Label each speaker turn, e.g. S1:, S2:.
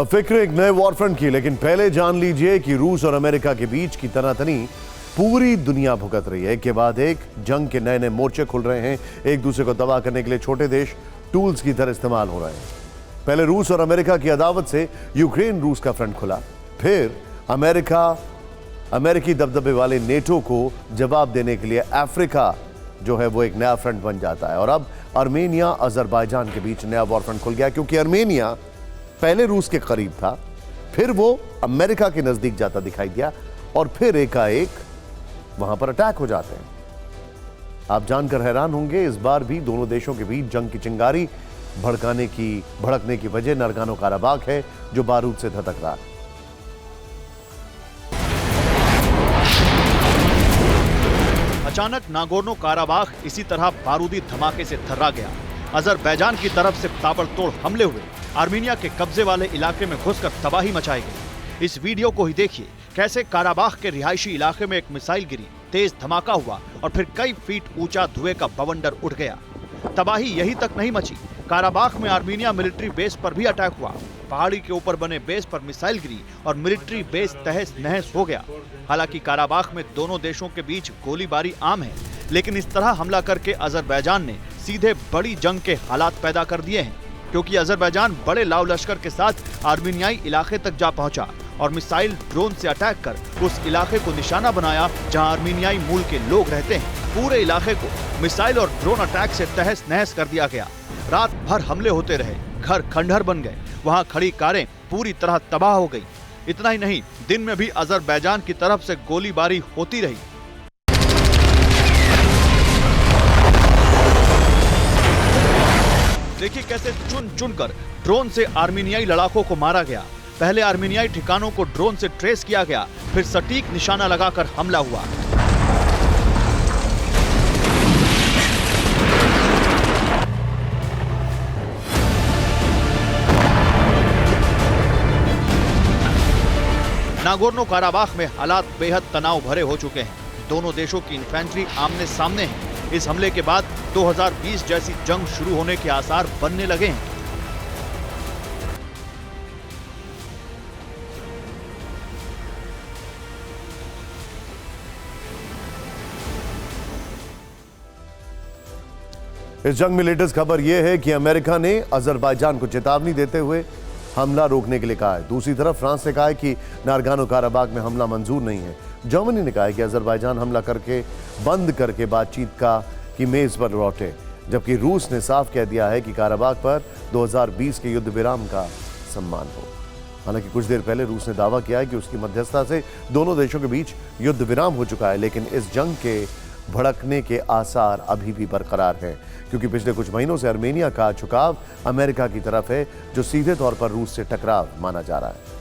S1: फिक्र एक नए वॉरफ्रंट की, लेकिन पहले जान लीजिए कि रूस और अमेरिका के बीच की तनातनी पूरी दुनिया भुगत रही है। एक के बाद एक जंग के नए नए मोर्चे खुल रहे हैं। एक दूसरे को दबा करने के लिए छोटे देश टूल्स की तरह इस्तेमाल हो रहे हैं। पहले रूस और अमेरिका की अदावत से यूक्रेन रूस का फ्रंट खुला, फिर अमेरिकी दबदबे वाले नेटो को जवाब देने के लिए अफ्रीका जो है वो एक नया फ्रंट बन जाता है। और अब आर्मेनिया अजरबैजान के बीच नया वॉर फ्रंट खुल गया, क्योंकि आर्मेनिया पहले रूस के करीब था, फिर वो अमेरिका के नजदीक जाता दिखाई दिया और फिर एकाएक वहां पर अटैक हो जाते हैं। आप जानकर हैरान होंगे, इस बार भी दोनों देशों के बीच जंग की चिंगारी भड़कने की वजह नागोर्नो काराबाख है, जो बारूद से धधक रहा है।
S2: अचानक नागोर्नो काराबाख इसी तरह बारूदी धमाके से थर्रा गया। अजरबैजान की तरफ से ताबड़तोड़ हमले हुए, आर्मीनिया के कब्जे वाले इलाके में घुसकर तबाही मचाई गई। इस वीडियो को ही देखिए, कैसे काराबाख के रिहायशी इलाके में एक मिसाइल गिरी, तेज धमाका हुआ और फिर कई फीट ऊंचा धुएं का बवंडर उठ गया। तबाही यही तक नहीं मची, काराबाख में आर्मीनिया मिलिट्री बेस पर भी अटैक हुआ। पहाड़ी के ऊपर बने बेस पर मिसाइल गिरी और मिलिट्री बेस तहस नहस हो गया। हालांकि काराबाख में दोनों देशों के बीच गोलीबारी आम है, लेकिन इस तरह हमला करके अजरबैजान ने सीधे बड़ी जंग के हालात पैदा कर दिए हैं, क्योंकि अजरबैजान बड़े लाव लश्कर के साथ आर्मीनियाई इलाके तक जा पहुंचा और मिसाइल ड्रोन से अटैक कर उस इलाके को निशाना बनाया जहां आर्मीनियाई मूल के लोग रहते हैं। पूरे इलाके को मिसाइल और ड्रोन अटैक से तहस नहस कर दिया गया। रात भर हमले होते रहे, घर खंडहर बन गए, वहां खड़ी कारें पूरी तरह तबाह हो गई। इतना ही नहीं, दिन में भी अजरबैजान की तरफ से गोलीबारी होती रही। देखिए कैसे चुन चुनकर ड्रोन से आर्मीनियाई लड़ाकों को मारा गया। पहले आर्मीनियाई ठिकानों को ड्रोन से ट्रेस किया गया, फिर सटीक निशाना लगाकर हमला हुआ। नागोर्नो काराबाख में हालात बेहद तनाव भरे हो चुके हैं। दोनों देशों की इन्फेंट्री आमने सामने है। इस हमले के बाद 2020 जैसी जंग शुरू होने के आसार बनने लगे हैं।
S1: इस जंग में लेटेस्ट खबर यह है कि अमेरिका ने अजरबैजान को चेतावनी देते हुए हमला रोकने के लिए कहा है। दूसरी तरफ फ्रांस ने कहा है कि नागोर्नो काराबाख में हमला मंजूर नहीं है। जर्मनी ने कहा है कि अजरबैजान हमला बंद करके बातचीत की मेज पर लौटे, जबकि रूस ने साफ कह दिया है कि काराबाख पर 2020 के युद्ध विराम का सम्मान हो। हालांकि कुछ देर पहले रूस ने दावा किया है कि उसकी मध्यस्थता से दोनों देशों के बीच युद्ध विराम हो चुका है, लेकिन इस जंग के भड़कने के आसार अभी भी बरकरार हैं, क्योंकि पिछले कुछ महीनों से आर्मेनिया का झुकाव अमेरिका की तरफ है, जो सीधे तौर पर रूस से टकराव माना जा रहा है।